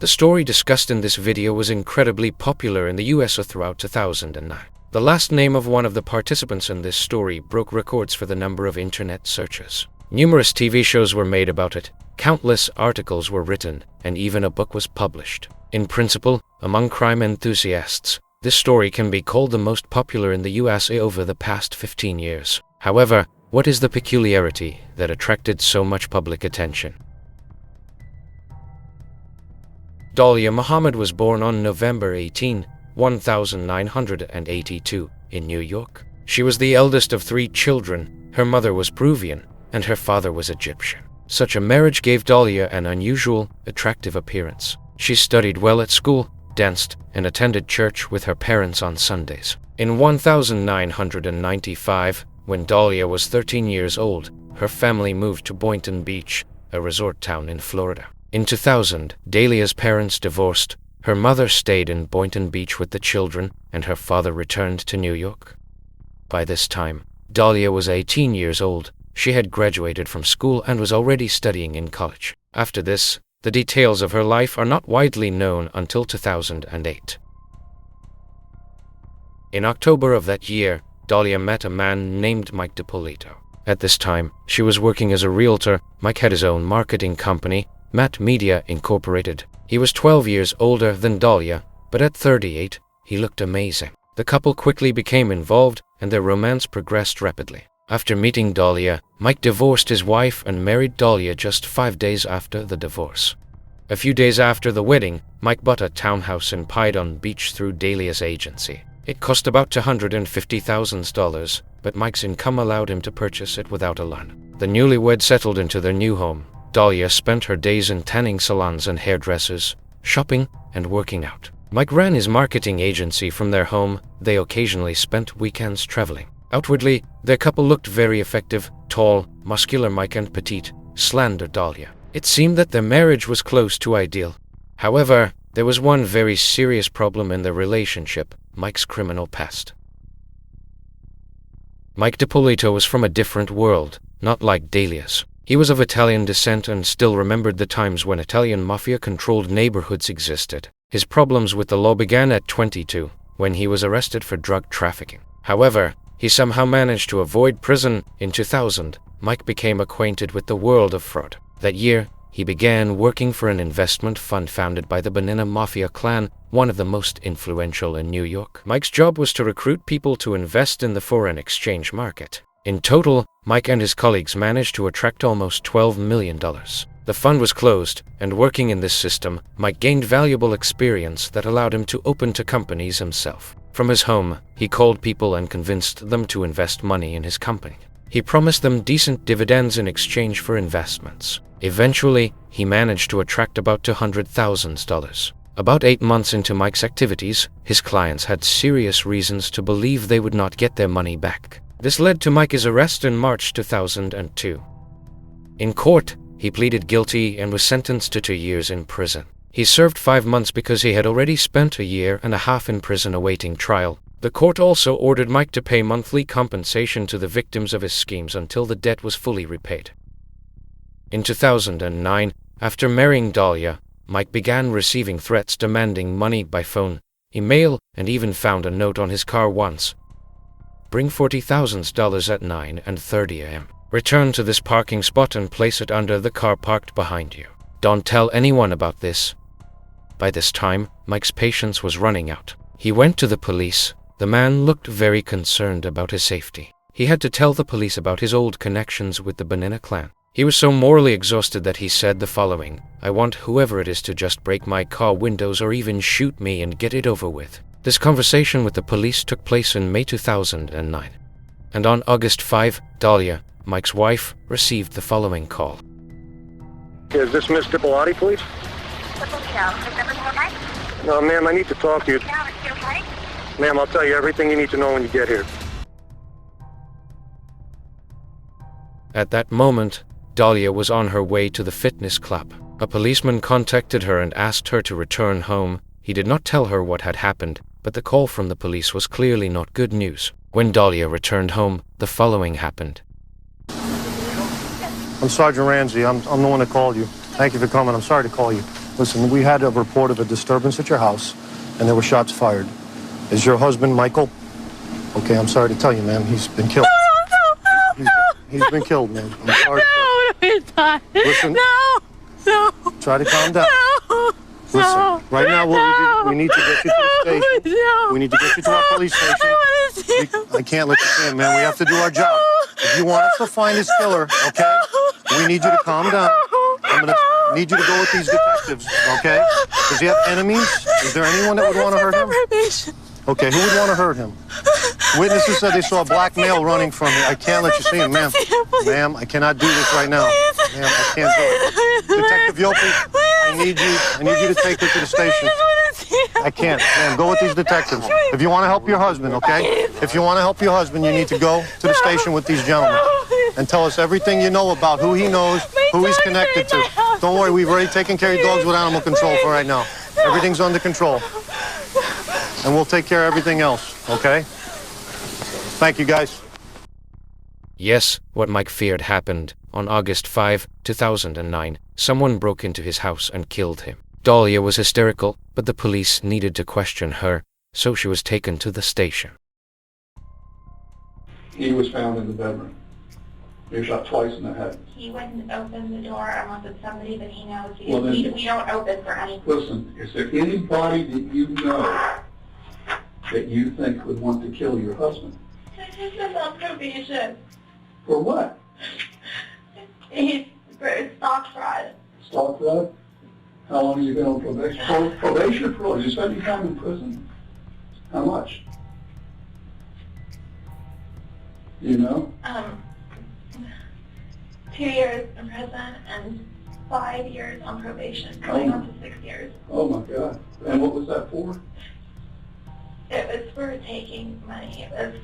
The story discussed in this video was incredibly popular in the US throughout 2009. The last name of one of the participants in this story broke records for the number of internet searches. Numerous TV shows were made about it, countless articles were written, and even a book was published. In principle, among crime enthusiasts, this story can be called the most popular in the USA over the past 15 years. However, what is the peculiarity that attracted so much public attention? Dalia Muhammad was born on November 18, 1982, in New York. She was the eldest of 3 children. Her mother was Peruvian, and her father was Egyptian. Such a marriage gave Dalia an unusual, attractive appearance. She studied well at school, danced, and attended church with her parents on Sundays. In 1995, when Dalia was 13 years old, her family moved to Boynton Beach, a resort town in Florida. In 2000, Dalia's parents divorced. Her mother stayed in Boynton Beach with the children, and her father returned to New York. By this time, Dalia was 18 years old. She had graduated from school and was already studying in college. After this, the details of her life are not widely known until 2008. In October of that year, Dalia met a man named Mike Dippolito. At this time, she was working as a realtor. Mike had his own marketing company, Matt Media Incorporated. He was 12 years older than Dalia, but at 38, he looked amazing. The couple quickly became involved, and their romance progressed rapidly. After meeting Dalia, Mike divorced his wife and married Dalia just 5 days after the divorce. A few days after the wedding, Mike bought a townhouse in Boynton Beach through Dalia's agency. It cost about $250,000, but Mike's income allowed him to purchase it without a loan. The newlyweds settled into their new home. Dalia spent her days in tanning salons and hairdressers, shopping, and working out. Mike ran his marketing agency from their home. They occasionally spent weekends traveling. Outwardly, their couple looked very effective. Tall, muscular Mike and petite, slender Dalia. It seemed that their marriage was close to ideal. However, there was one very serious problem in their relationship: Mike's criminal past. Mike Dippolito was from a different world, not like Dalia's. He was of Italian descent and still remembered the times when Italian mafia-controlled neighborhoods existed. His problems with the law began at 22, when he was arrested for drug trafficking. However, he somehow managed to avoid prison. In 2000, Mike became acquainted with the world of fraud. That year, he began working for an investment fund founded by the Banana Mafia clan, one of the most influential in New York. Mike's job was to recruit people to invest in the foreign exchange market. In total, Mike and his colleagues managed to attract almost $12 million. The fund was closed, and working in this system, Mike gained valuable experience that allowed him to open to companies himself. From his home, he called people and convinced them to invest money in his company. He promised them decent dividends in exchange for investments. Eventually, he managed to attract about $200,000. About 8 months into Mike's activities, his clients had serious reasons to believe they would not get their money back. This led to Mike's arrest in March 2002. In court, he pleaded guilty and was sentenced to 2 years in prison. He served 5 months because he had already spent 1.5 years in prison awaiting trial. The court also ordered Mike to pay monthly compensation to the victims of his schemes until the debt was fully repaid. In 2009, after marrying Dalia, Mike began receiving threats demanding money by phone, email, and even found a note on his car once. Bring $40,000 at 9:30 a.m. Return to this parking spot and place it under the car parked behind you. Don't tell anyone about this. By this time, Mike's patience was running out. He went to the police. The man looked very concerned about his safety. He had to tell the police about his old connections with the Banana clan. He was so morally exhausted that he said the following: "I want whoever it is to just break my car windows or even shoot me and get it over with." This conversation with the police took place in May 2009. And on August 5, Dalia, Mike's wife, received the following call. Is this Miss Dippolito, please? No, ma'am, I need to talk to you. Ma'am, I'll tell you everything you need to know when you get here. At that moment, Dalia was on her way to the fitness club. A policeman contacted her and asked her to return home. He did not tell her what had happened, but the call from the police was clearly not good news. When Dalia returned home, the following happened. I'm Sergeant Ramsey. I'm the one that called you. Thank you for coming. I'm sorry to call you. Listen, we had a report of a disturbance at your house, and there were shots fired. Is your husband Michael? Okay, I'm sorry to tell you, ma'am, he's been killed. He's been killed, man. I'm sorry. No, he's not. Listen. No. Try to calm down. No. Listen, right now we need to get you to the station. No. We need to get you to our police station. I want to see him. I can't let you see him, man. We have to do our job. If you want us to find his killer, okay, we need you to calm down. I'm going to need you to go with these detectives, okay? Does he have enemies? Is there anyone that would want to hurt him? Okay, who would want to hurt him? Witnesses said they saw a black male running from here. I can't let you see him, ma'am. Ma'am, I cannot do this right now. Ma'am, I can't do it. Detective Yopi, I need you to take her to the station. I can't. Ma'am, go with these detectives. If you want to help your husband, okay? If you want to help your husband, you need to go to the station with these gentlemen and tell us everything you know about who he knows, who he's connected to. Don't worry, we've already taken care of your dogs with animal control for right now. Everything's under control. And we'll take care of everything else, okay? Thank you, guys. Yes, what Mike feared happened. On August 5, 2009, someone broke into his house and killed him. Dalia was hysterical, but the police needed to question her, so she was taken to the station. He was found in the bedroom. He was shot twice in the head. He wouldn't open the door unless it's somebody that he knows. Well, then- We don't open for any. Listen, is there anybody that you know that you think would want to kill your husband? This is on probation. For what? He's for stock fraud. Stalk fraud? How long have you been on probation? Probation or parole? Did you spend any time in prison? How much? You know? 2 years in prison and 5 years on probation, going on to 6 years. Oh my God. And what was that for? It was for taking money. It was.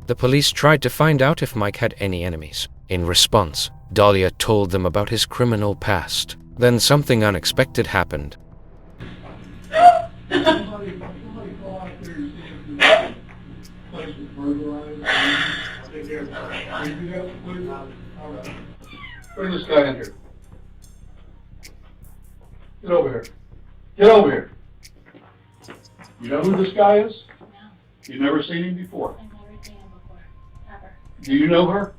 The police tried to find out if Mike had any enemies. In response, Dalia told them about his criminal past. Then something unexpected happened. Bring this guy in here. Get over here. Get over here. You know who this guy is? No, You've never seen him before. I've never seen him before. Ever. Do you know her?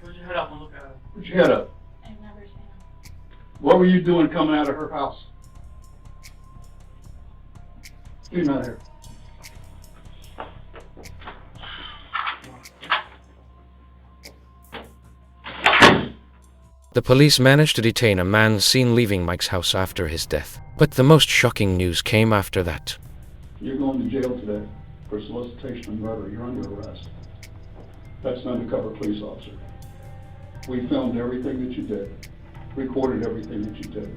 Put your head up and look at her. Put your head up. I've never seen him. What were you doing coming out of her house? Get him out of here. The police managed to detain a man seen leaving Mike's house after his death. But the most shocking news came after that. You're going to jail today for solicitation of murder. You're under arrest. That's an undercover police officer. We filmed everything that you did, recorded everything that you did.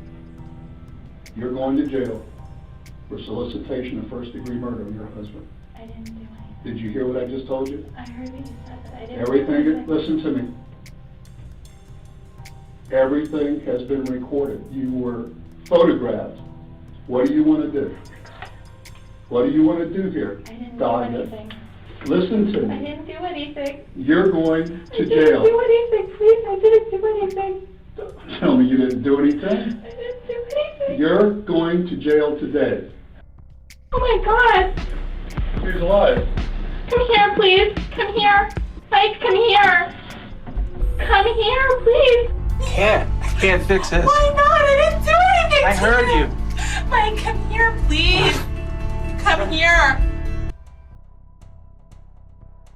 You're going to jail for solicitation of first-degree murder of your husband. I didn't do anything. Did you hear what I just told you? I heard what you said, but I didn't do Everything, anything. listen to me. Everything has been recorded. You were photographed. What do you want to do? What do you want to do here, I didn't do Dalia? anything. Listen to I me. didn't do anything. You're going I to didn't jail. do anything, please. I didn't do anything. Tell me you didn't do anything. I didn't do anything. You're going to jail today. Oh my God. He's alive. Come here, please. Come here. Mike, come here. Come here, please. Can't fix this. Why not? I didn't do anything I to heard you. Mike, come here, please. Come here.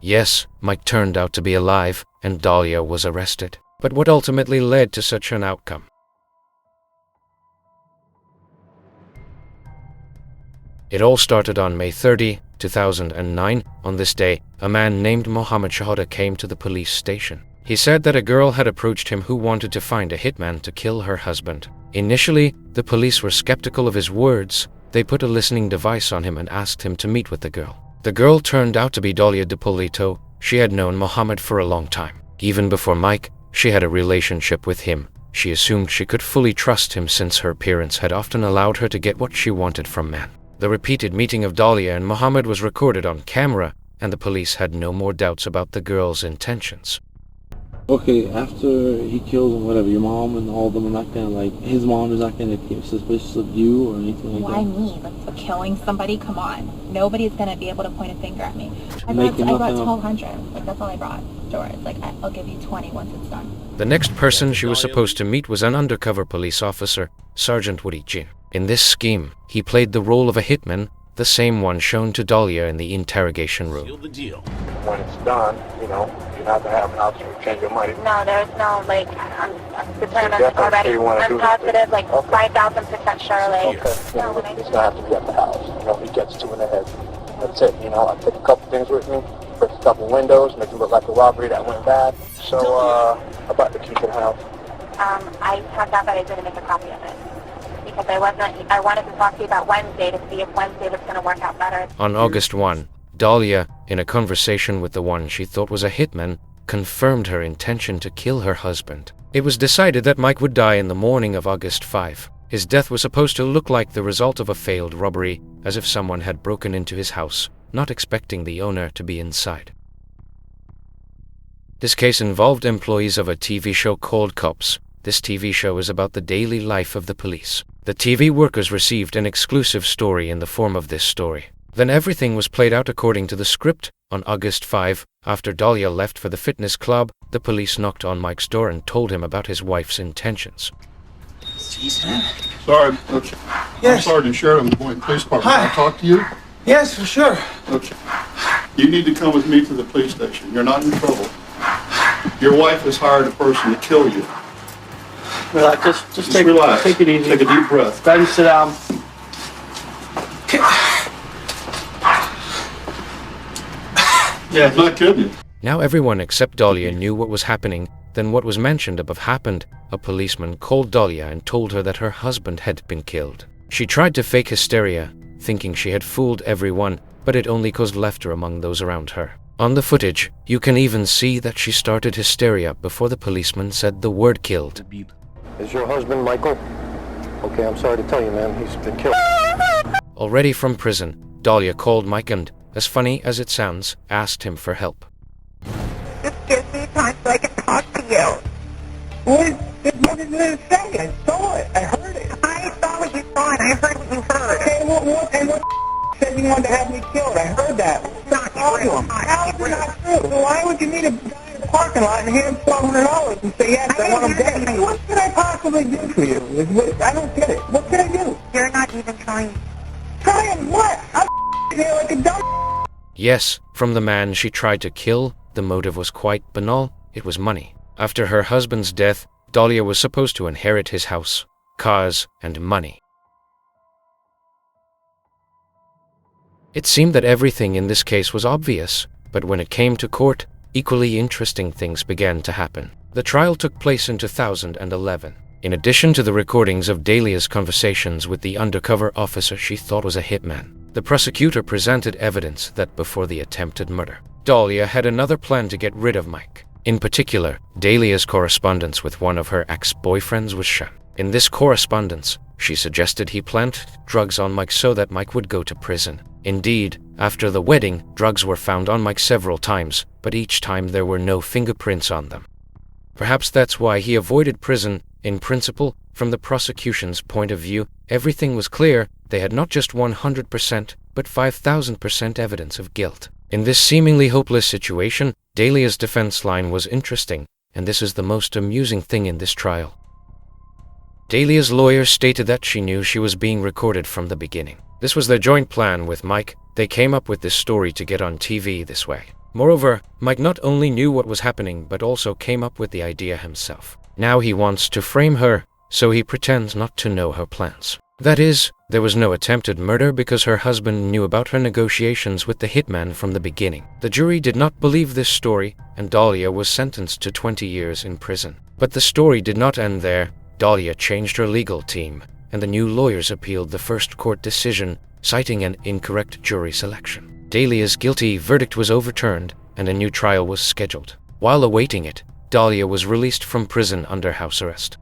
Yes, Mike turned out to be alive, and Dalia was arrested. But what ultimately led to such an outcome? It all started on May 30, 2009. On this day, a man named Mohammed Shahada came to the police station. He said that a girl had approached him who wanted to find a hitman to kill her husband. Initially, the police were skeptical of his words. They put a listening device on him and asked him to meet with the girl. The girl turned out to be Dalia Dippolito. She had known Mohammed for a long time. Even before Mike, she had a relationship with him. She assumed she could fully trust him since her appearance had often allowed her to get what she wanted from men. The repeated meeting of Dalia and Mohammed was recorded on camera, and the police had no more doubts about the girl's intentions. Okay, after he kills and whatever, your mom and all of them are not gonna, like, his mom is not gonna get suspicious of you or anything like Why that? me? Like, for killing somebody? Come on. Nobody's gonna be able to point a finger at me. I Making brought nothing up. 1,200. Like, that's all I brought. George, like, I'll give you 20 once it's done. The next person she was supposed to meet was an undercover police officer, Sergeant Woody Jin. In this scheme, he played the role of a hitman, the same one shown to Dalia in the interrogation room. When it's done, you have to have an officer change your money. No, there's no, like, I'm determined Definitely already. you wanna I'm do this. positive, like, 5,000% sure, like, no, when I It's gonna have to be at the house. He gets two in the head. That's it. I take a couple things with me, break a couple windows, make it look like a robbery that went bad. So, about the key to the house. I found out that I didn't make a copy of it. Because I wanted to talk to you about Wednesday to see if Wednesday was going to work out better. On August 1, Dalia, in a conversation with the one she thought was a hitman, confirmed her intention to kill her husband. It was decided that Mike would die in the morning of August 5. His death was supposed to look like the result of a failed robbery, as if someone had broken into his house, not expecting the owner to be inside. This case involved employees of a TV show called Cops. This TV show is about the daily life of the police. The TV workers received an exclusive story in the form of this story. Then everything was played out according to the script. On August 5, after Dalia left for the fitness club, the police knocked on Mike's door and told him about his wife's intentions. Sorry, okay. Yes. I'm Sergeant Sheridan of the Boynton Police Department. Hi. Can I talk to you? Yes, for sure. Okay. You need to come with me to the police station. You're not in trouble. Your wife has hired a person to kill you. Relax, just relax. take it easy. Take a deep breath. Go ahead and sit down. I'm not kidding you. Now everyone except Dalia knew what was happening. Then what was mentioned above happened. A policeman called Dalia and told her that her husband had been killed. She tried to fake hysteria, thinking she had fooled everyone, but it only caused laughter among those around her. On the footage, you can even see that she started hysteria before the policeman said the word killed. Is your husband Michael? Okay, I'm sorry to tell you, man. He's been killed. Already from prison, Dalia called Mike and, as funny as it sounds, asked him for help. Just give me time so I can talk to you. What did it say? I saw it. I heard it. I saw what you saw and I heard what you heard. Okay, what said you wanted to have me killed? I heard that. It's not true. How is it not true? So why would you meet a guy in the parking lot and hand him $1,200 and say, yes, I want him dead? What could I possibly do for you? I don't get it. What could I do? You're not even trying. Trying what? I'm here like a dumb. Yes, from the man she tried to kill, the motive was quite banal. It was money. After her husband's death, Dalia was supposed to inherit his house, cars, and money. It seemed that everything in this case was obvious, but when it came to court, equally interesting things began to happen. The trial took place in 2011. In addition to the recordings of Dalia's conversations with the undercover officer she thought was a hitman, the prosecutor presented evidence that before the attempted murder, Dalia had another plan to get rid of Mike. In particular, Dalia's correspondence with one of her ex-boyfriends was shown. In this correspondence, she suggested he plant drugs on Mike so that Mike would go to prison. Indeed, after the wedding, drugs were found on Mike several times, but each time there were no fingerprints on them. Perhaps that's why he avoided prison. In principle, from the prosecution's point of view, everything was clear. They had not just 100%, but 5,000% evidence of guilt. In this seemingly hopeless situation, Dalia's defense line was interesting, and this is the most amusing thing in this trial. Dalia's lawyer stated that she knew she was being recorded from the beginning. This was their joint plan with Mike. They came up with this story to get on TV this way. Moreover, Mike not only knew what was happening, but also came up with the idea himself. Now he wants to frame her, so he pretends not to know her plans. That is, there was no attempted murder because her husband knew about her negotiations with the hitman from the beginning. The jury did not believe this story, and Dalia was sentenced to 20 years in prison. But the story did not end there. Dalia changed her legal team, and the new lawyers appealed the first court decision, citing an incorrect jury selection. Dalia's guilty verdict was overturned, and a new trial was scheduled. While awaiting it, Dalia was released from prison under house arrest.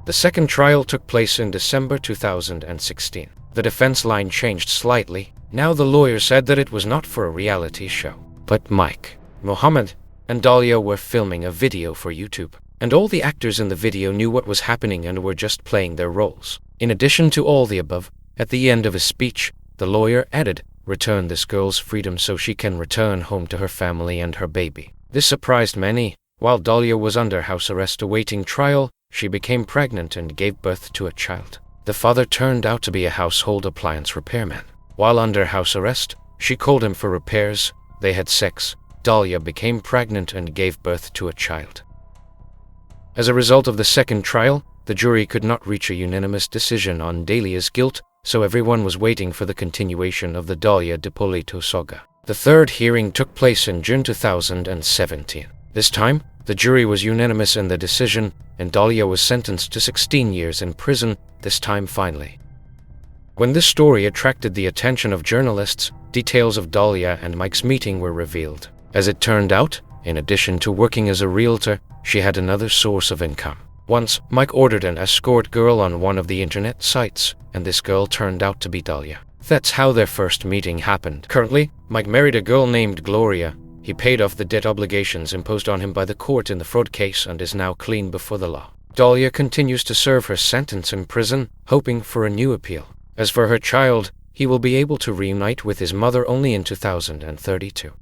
The second trial took place in December 2016. The defense line changed slightly. Now the lawyer said that it was not for a reality show, but Mike, Mohammed, and Dalia were filming a video for YouTube. And all the actors in the video knew what was happening and were just playing their roles. In addition to all the above, at the end of his speech, the lawyer added, "Return this girl's freedom so she can return home to her family and her baby." This surprised many. While Dalia was under house arrest awaiting trial, she became pregnant and gave birth to a child. The father turned out to be a household appliance repairman. While under house arrest, she called him for repairs, they had sex, Dalia became pregnant and gave birth to a child. As a result of the second trial, the jury could not reach a unanimous decision on Dalia's guilt, so everyone was waiting for the continuation of the Dalia Dippolito saga. The third hearing took place in June 2017. This time, the jury was unanimous in the decision, and Dalia was sentenced to 16 years in prison, this time finally. When this story attracted the attention of journalists, details of Dalia and Mike's meeting were revealed. As it turned out, in addition to working as a realtor, she had another source of income. Once, Mike ordered an escort girl on one of the internet sites, and this girl turned out to be Dalia. That's how their first meeting happened. Currently, Mike married a girl named Gloria. He paid off the debt obligations imposed on him by the court in the fraud case and is now clean before the law. Dalia continues to serve her sentence in prison, hoping for a new appeal. As for her child, he will be able to reunite with his mother only in 2032.